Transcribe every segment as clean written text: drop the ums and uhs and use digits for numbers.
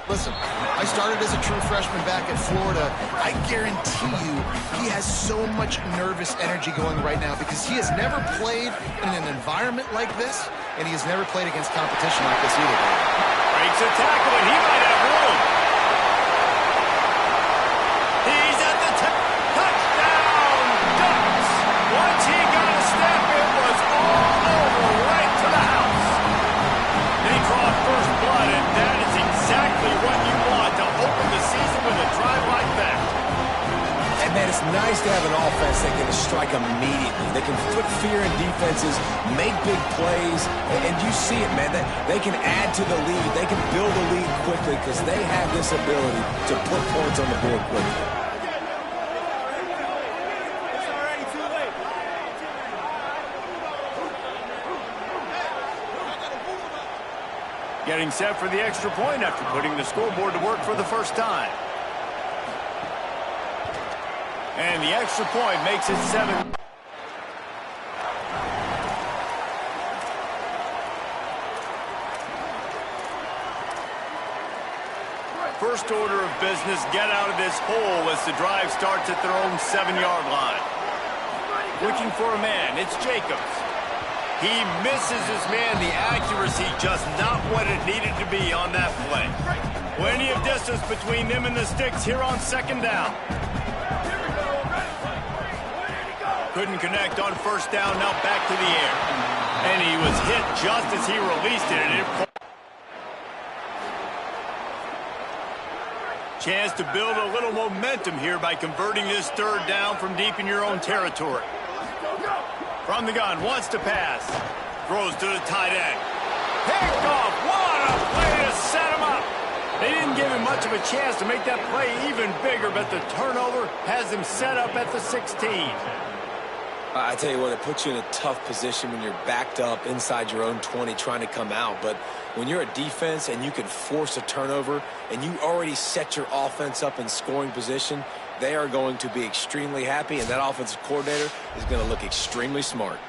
Listen, I started as a true freshman back at Florida. I guarantee you he has so much nervous energy going right now because he has never played in an environment like this, and he has never played against competition like this either. Breaks a tackle, and he might have room. He's at the touchdown, Ducks! Once he got a step, it was all over right to the house. They draw first blood, and that is exactly what you want to open the season with a drive like that. And man, it's nice to have an offense that can strike immediately. They can put fear in defenses, make big plays, and you see it, man. They can add to the lead. They can build a lead quickly because they have this ability to put points on the board quickly. Getting set for the extra point after putting the scoreboard to work for the first time. And the extra point makes it 7. First order of business, get out of this hole as the drive starts at their own 7-yard line. Looking for a man, it's Jacobs. He misses his man. The accuracy just not what it needed to be on that play. Plenty of distance between them and the sticks here on second down. Couldn't connect on first down, now back to the air. And he was hit just as he released it. Chance to build a little momentum here by converting this third down from deep in your own territory. From the gun, wants to pass. Throws to the tight end. Picked off. What a play to set him up. They didn't give him much of a chance to make that play even bigger, but the turnover has him set up at the 16. I tell you what, it puts you in a tough position when you're backed up inside your own 20 trying to come out. But when you're a defense and you can force a turnover and you already set your offense up in scoring position, they are going to be extremely happy, and that offensive coordinator is going to look extremely smart.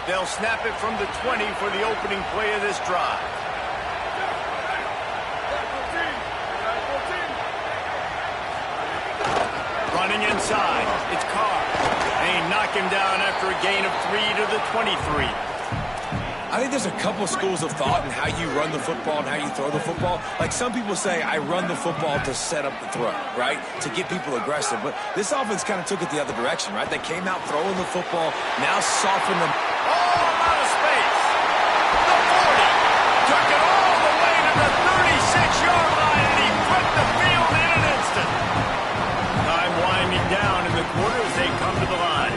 They'll snap it from the 20 for the opening play of this drive. Running inside, it's Carr. They knock him down after a gain of 3 to the 23. I think there's a couple schools of thought in how you run the football and how you throw the football. Like some people say, I run the football to set up the throw, right? To get people aggressive. But this offense kind of took it the other direction, right? They came out throwing the football, now soften them. Oh, out of space. The 40. Took it all the way to the 36-yard line, and he flipped the field in an instant. Time winding down in the quarter as they come to the line.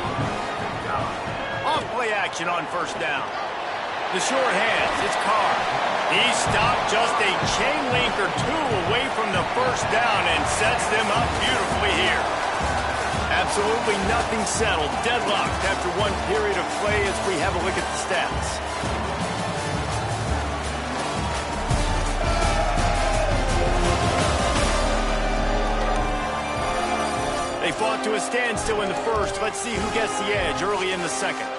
Off play action on first down. The short hands, it's Carr. He stopped just a chain link or two away from the first down and sets them up beautifully here. Absolutely nothing settled. Deadlocked after one period of play as we have a look at the stats. They fought to a standstill in the first. Let's see who gets the edge early in the second.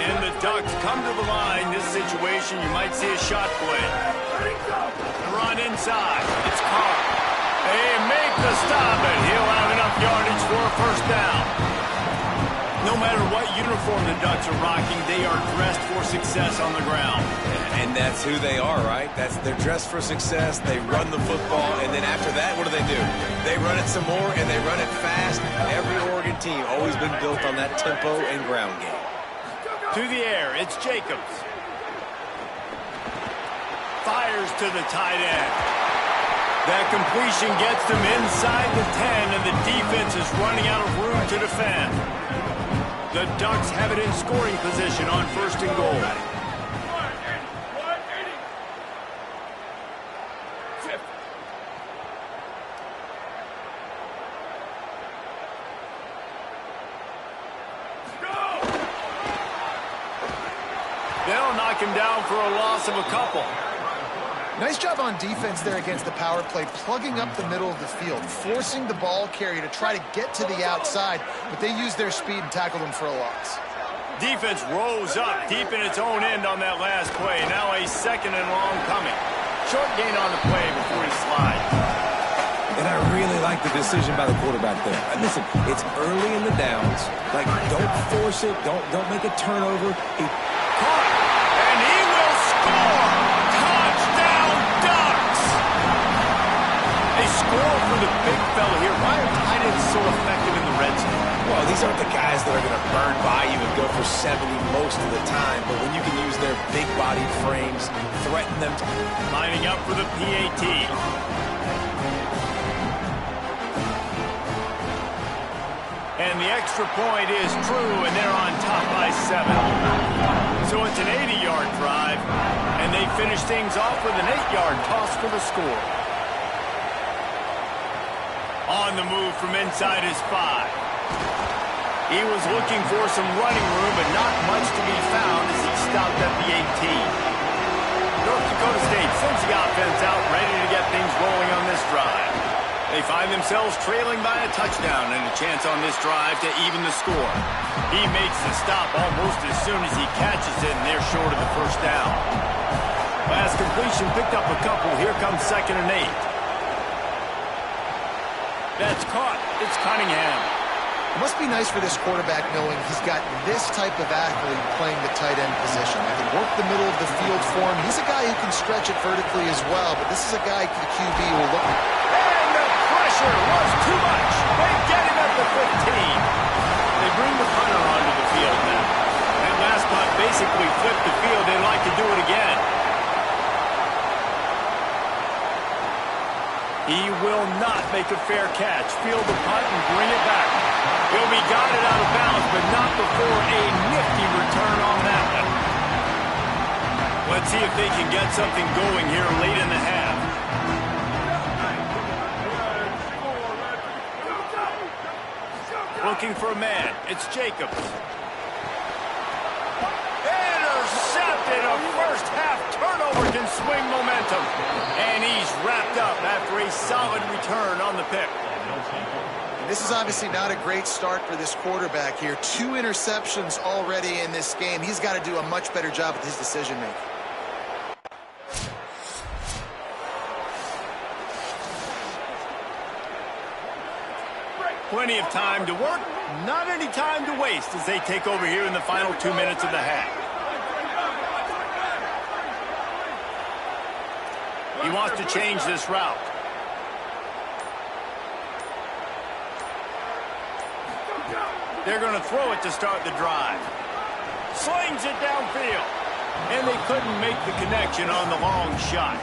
And the Ducks come to the line. This situation, you might see a shot play. The run inside. It's Carr. They make the stop, and he'll have enough yardage for a first down. No matter what uniform the Ducks are rocking, they are dressed for success on the ground. And that's who they are, right? They're dressed for success. They run the football, and then after that, what do? They run it some more, and they run it fast. Every Oregon team always been built on that tempo and ground game. To the air, it's Jacobs. Fires to the tight end. That completion gets them inside the 10, and the defense is running out of room to defend. The Ducks have it in scoring position on first and goal. him down for a loss of a couple. Nice job on defense there against the power play, plugging up the middle of the field, forcing the ball carrier to try to get to the outside, but they used their speed and tackled him for a loss. Defense rose up deep in its own end on that last play. Now a second and long coming. Short gain on the play before he slides. And I really like the decision by the quarterback there. Listen, it's early in the downs. Like, don't force it. Don't make a turnover. Caught, and he will score. Touchdown, Ducks! A score for the big fella here. Why are tight ends so effective in the red zone? Well, these aren't the guys that are going to burn by you and go for 70 most of the time, but when you can use their big-bodied frames, threaten them to... Lining up for the PAT. And the extra point is true, and they're on top by 7. So it's an 80-yard drive, and they finish things off with an 8-yard toss for the score. On the move from inside his 5. He was looking for some running room, but not much to be found as he stopped at the 18. North Dakota State sends the offense out, ready to get things rolling on this drive. They find themselves trailing by a touchdown and a chance on this drive to even the score. He makes the stop almost as soon as he catches it, and they're short of the first down. Last completion picked up a couple. Here comes 2nd and 8. That's caught. It's Cunningham. It must be nice for this quarterback knowing he's got this type of athlete playing the tight end position. I can work the middle of the field for him. He's a guy who can stretch it vertically as well, but this is a guy the QB will look at. And the pressure was too much. They get him at the 15. They bring the punter onto the field now. That last punt basically flipped the field. They'd like to do it again. He will not make a fair catch. Field the punt and bring it back. He'll be guided out of bounds, but not before a nifty return on that one. Let's see if they can get something going here late in the half. Looking for a man. It's Jacobs. Intercepted. A first half turnover can swing momentum. And he's wrapped up after a solid return on the pick. This is obviously not a great start for this quarterback here. 2 interceptions already in this game. He's got to do a much better job with his decision-making. Plenty of time to work, not any time to waste as they take over here in the final 2 minutes of the half. He wants to change this route. They're going to throw it to start the drive. Slings it downfield. And they couldn't make the connection on the long shot.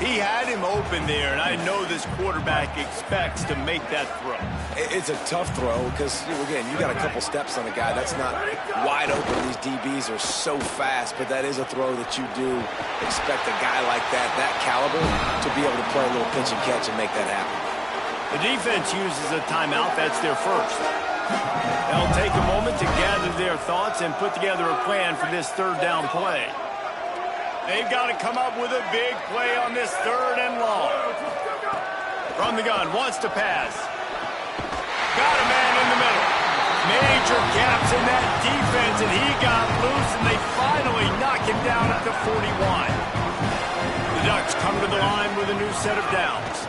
He had him open there, and I know this quarterback expects to make that throw. It's a tough throw because, again, you got a couple steps on a guy. That's not wide open. These DBs are so fast, but that is a throw that you do expect a guy like that caliber, to be able to play a little pitch and catch and make that happen. The defense uses a timeout. That's their first. They'll take a moment to gather their thoughts and put together a plan for this 3rd down play. They've got to come up with a big play on this 3rd and long. From the gun, wants to pass. Got a man in the middle. Major gaps in that defense, and he got loose, and they finally knock him down at the 41. The Ducks come to the line with a new set of downs.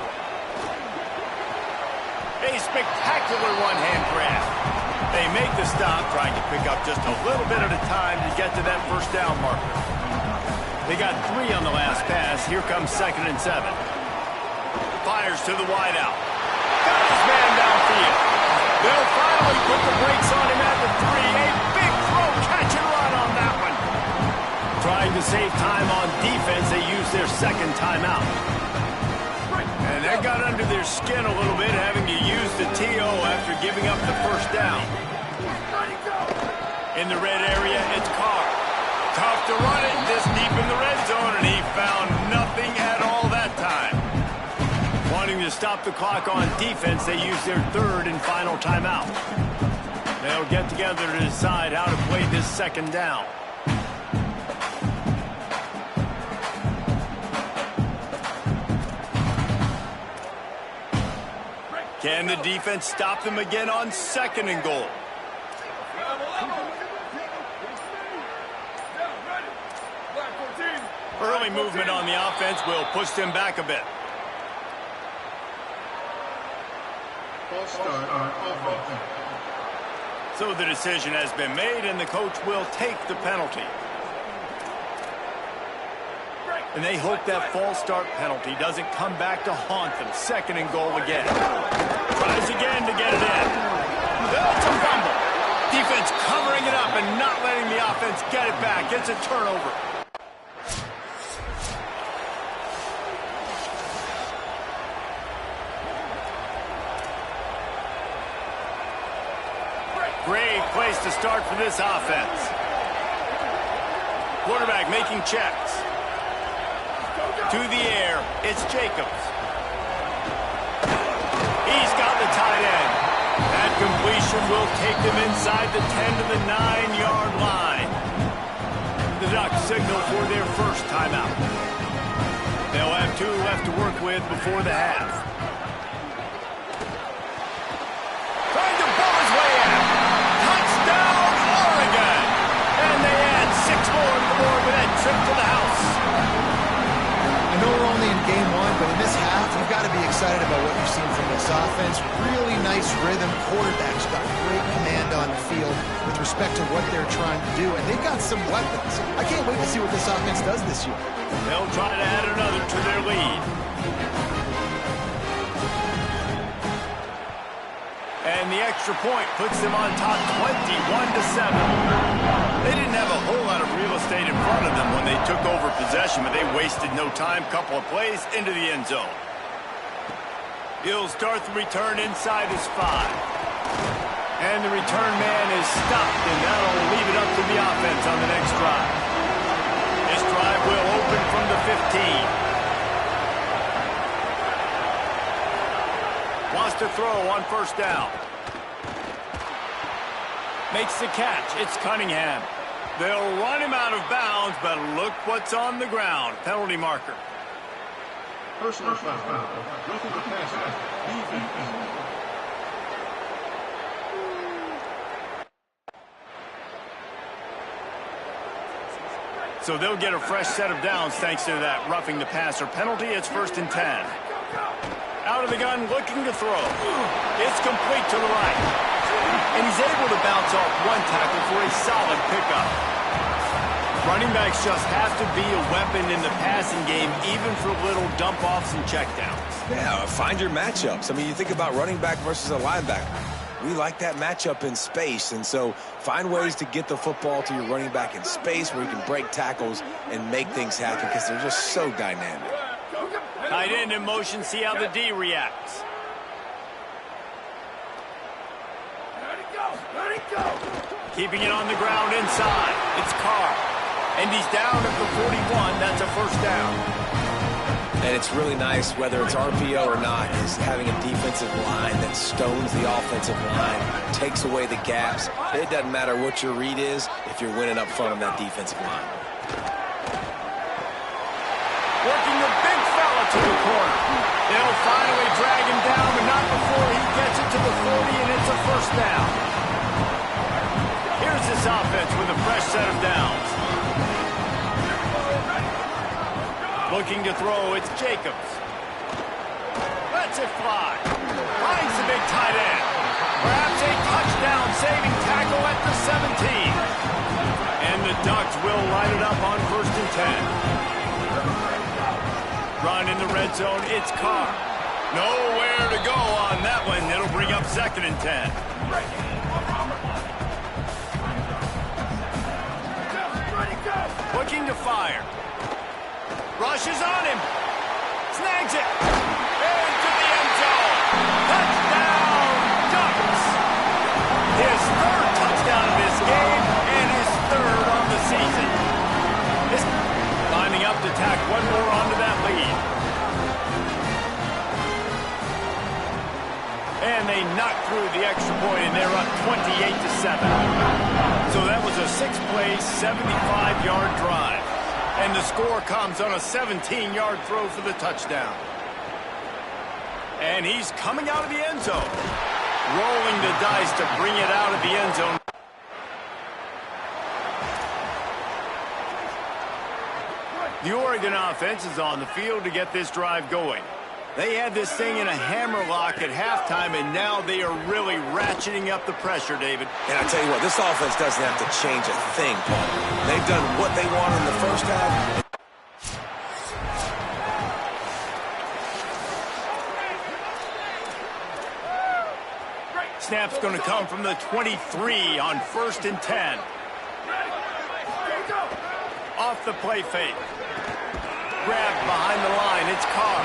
A spectacular one-hand grab. They make the stop, trying to pick up just a little bit at a time to get to that first down marker. They got 3 on the last pass. Here comes 2nd and 7. Fires to the wideout. Got his man downfield. They'll finally put the brakes on him at the 3. A big throw, catch and run on that one. Trying to save time on defense, they use their 2nd timeout. And that got under their skin a little bit, having to use the TO after giving up the first down. In the red area, it's Carr. Tough to run it this deep in the red zone, and he found nothing at all that time. Wanting to stop the clock on defense, they use their 3rd and final timeout. They'll get together to decide how to play this 2nd down. Can the defense stop them again on 2nd and goal? Early movement on the offense will push them back a bit. So the decision has been made, and the coach will take the penalty. And they hope that false start penalty doesn't come back to haunt them. 2nd and goal again. Tries again to get it in. That's a fumble. Defense covering it up and not letting the offense get it back. It's a turnover. Great place to start for this offense. Quarterback making checks. To the air, it's Jacobs. He's got the tight end. That completion will take them inside the 10 to the 9-yard line. The Ducks signal for their first timeout. They'll have 2 left to work with before the half. Trying to pull his way out. Touchdown, Oregon! And they add 6 more to the board with that trip to the house. I know we're only in game 1, but in this half, you've got to be excited about what you've seen from this offense. Really nice rhythm. Quarterback's got great command on the field with respect to what they're trying to do, and they've got some weapons. I can't wait to see what this offense does this year. They'll try to add another to their lead. And the extra point puts them on top 21-7. They didn't have a whole lot of real estate in front of them when they took over possession, but they wasted no time. Couple of plays into the end zone. He'll start the return inside his 5. And the return man is stopped, and that'll leave it up to the offense on the next drive. This drive will open from the 15. Wants to throw on 1st down. Makes the catch. It's Cunningham. They'll run him out of bounds, but look what's on the ground. Penalty marker. Personal foul. Roughing the passer. So they'll get a fresh set of downs thanks to that roughing the passer penalty. It's 1st and 10. Out of the gun, looking to throw. It's complete to the right. And he's able to bounce off 1 tackle for a solid pickup. Running backs just have to be a weapon in the passing game, even for little dump-offs and checkdowns. Yeah, find your matchups. I mean, you think about running back versus a linebacker. We like that matchup in space, and so find ways to get the football to your running back in space where you can break tackles and make things happen because they're just so dynamic. Tight end in motion, see how the D reacts. Keeping it on the ground inside. It's Carr. And he's down at the 41. That's a 1st down. And it's really nice, whether it's RPO or not, is having a defensive line that stones the offensive line, takes away the gaps. It doesn't matter what your read is if you're winning up front on that defensive line. Working the big fella to the corner. They'll finally drag him down, but not before he gets it to the 40, and it's a 1st down. Here's this offense with a fresh set of downs. Looking to throw, it's Jacobs. Lets it fly. Finds the big tight end. Perhaps a touchdown-saving tackle at the 17. And the Ducks will light it up on 1st and 10. Run in the red zone, it's Carr. Nowhere to go on that one. It'll bring up 2nd and 10. Looking to fire. Rushes on him. Snags it. Into the end zone. Touchdown, Ducks. His 3rd touchdown of this game and his 3rd on the season. Lining up to tack 1 more onto that lead. And they knock through the extra point, and they're up 28-7. So that was a 6-play, 75-yard drive. And the score comes on a 17-yard throw for the touchdown. And he's coming out of the end zone. Rolling the dice to bring it out of the end zone. The Oregon offense is on the field to get this drive going. They had this thing in a hammerlock at halftime, and now they are really ratcheting up the pressure, David. And I tell you what, this offense doesn't have to change a thing, Paul. They've done what they want in the first half. Snap's going to come from the 23 on 1st and 10. Off the play fake. Grabbed behind the line. It's Carr.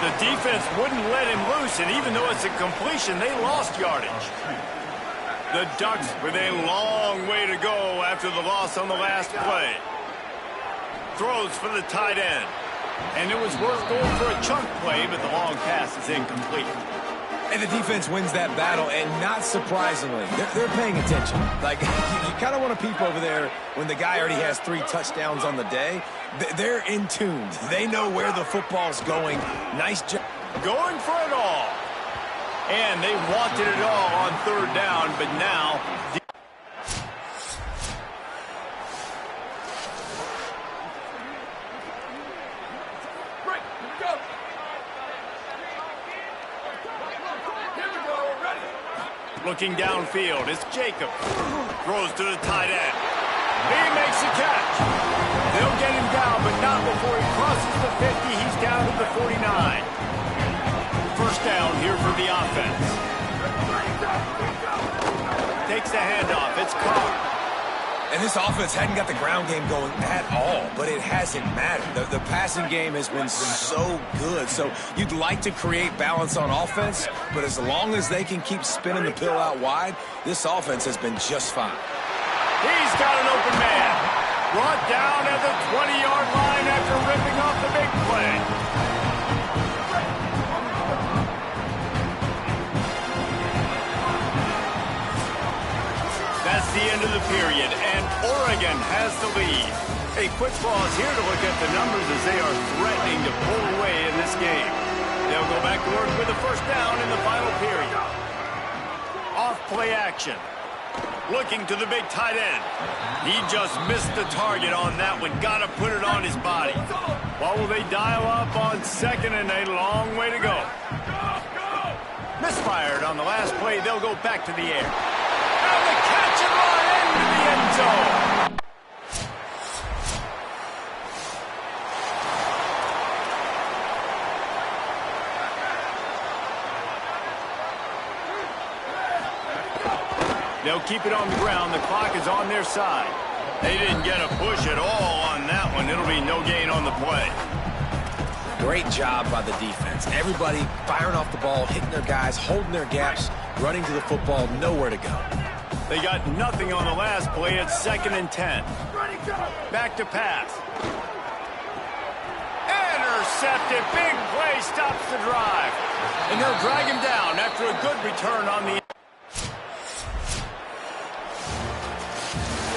The defense wouldn't let him loose, and even though it's a completion, they lost yardage. The Ducks with a long way to go after the loss on the last play. Throws for the tight end. And it was worth going for a chunk play, but the long pass is incomplete. And the defense wins that battle, and not surprisingly, they're paying attention. Like, you kind of want to peep over there when the guy already has 3 touchdowns on the day. They're in tune. They know where the football's going. Nice job. Going for it all. And they wanted it all on 3rd down, but now... Looking downfield, it's Jacob. Throws to the tight end. He makes a catch. They'll get him down, but not before he crosses the 50. He's down to the 49. First down here for the offense. Takes the handoff. It's Carr. And this offense hadn't got the ground game going at all, but it hasn't mattered. The passing game has been so good. So you'd like to create balance on offense, but as long as they can keep spinning the pill out wide, this offense has been just fine. He's got an open man. Brought down at the 20-yard line after ripping off the big play. That's the end of the period, and Oregon has the lead. A quick pause here to look at the numbers as they are threatening to pull away in this game. They'll go back to work with a first down in the final period. Off play action. Looking to the big tight end. He just missed the target on that one. Got to put it on his body. What will they dial up on 2nd and a long way to go? Misfired on the last play. They'll go back to the air. And the catch and run into the end zone. They'll keep it on the ground. The clock is on their side. They didn't get a push at all on that one. It'll be no gain on the play. Great job by the defense. Everybody firing off the ball, hitting their guys, holding their gaps, running to the football, nowhere to go. They got nothing on the last play at 2nd and 10. Back to pass. Intercepted. Big play stops the drive. And they'll drag him down after a good return on the...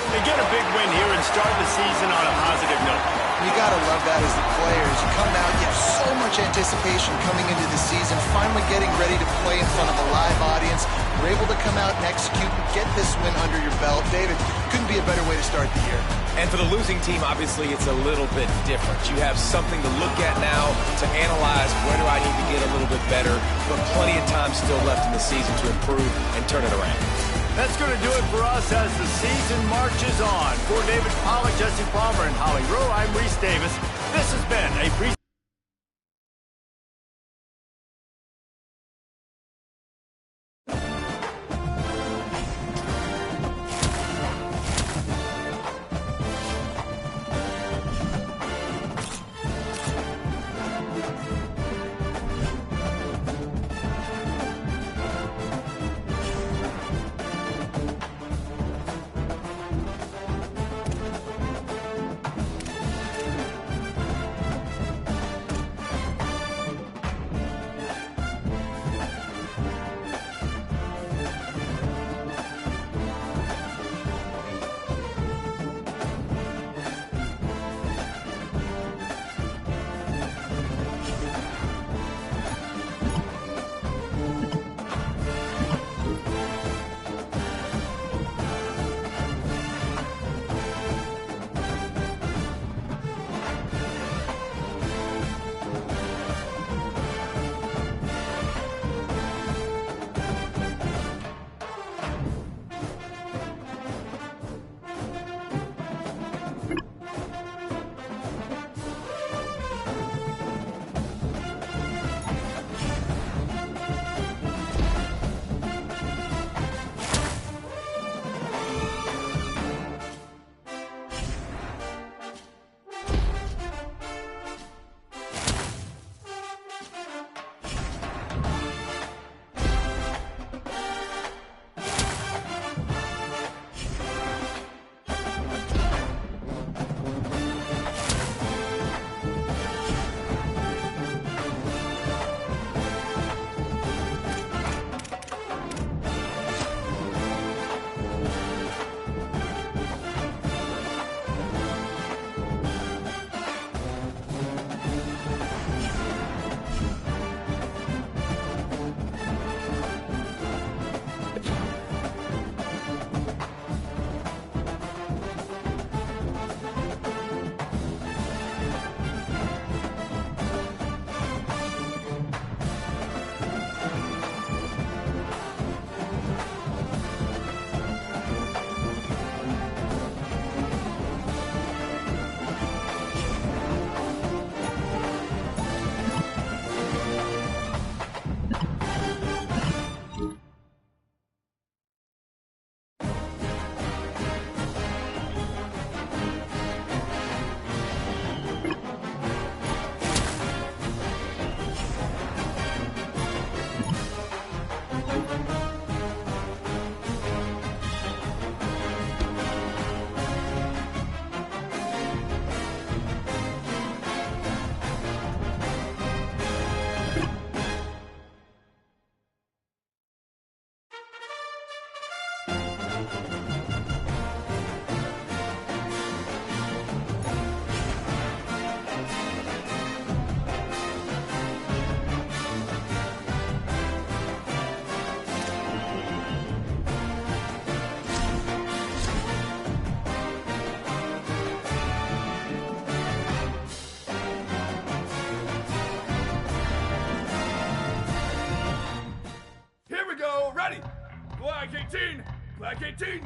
They get a big win here and start the season on a positive note. You got to love that as the players. You come out, you have so much anticipation coming into the season, finally getting ready to play in front of a live audience. You're able to come out and execute and get this win under your belt. David, couldn't be a better way to start the year. And for the losing team, obviously, it's a little bit different. You have something to look at now to analyze where do I need to get a little bit better, but plenty of time still left in the season to improve and turn it around. That's going to do it for us as the season marches on. For David Pollack, Jesse Palmer, and Holly Rowe, I'm Reese Davis. This has been a presentation. Here we go, ready! Black 18! Black 18!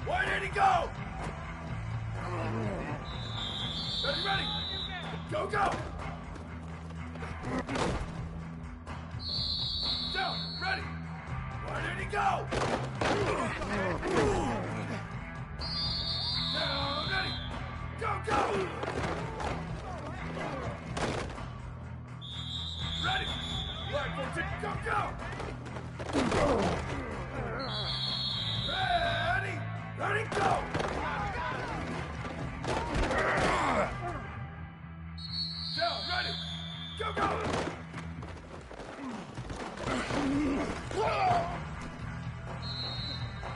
Why did he go? Ready, ready! Go, go! Down, ready! Why did he go? Down, ready! Go, go! Ready! Black 14, go, go! Ready! Ready, go! Down, ready! Go, go!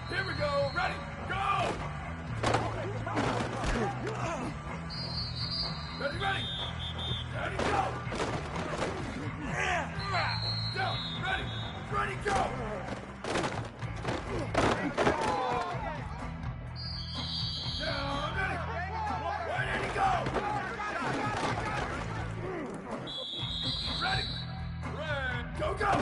Here we go, ready, go! Ready, ready! Ready, go! Down, ready, ready, go! Down, ready! Where did he go? Ready! Red, go, go!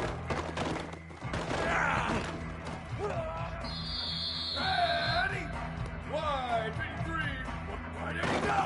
Ready! Wide, 53! Why did he go?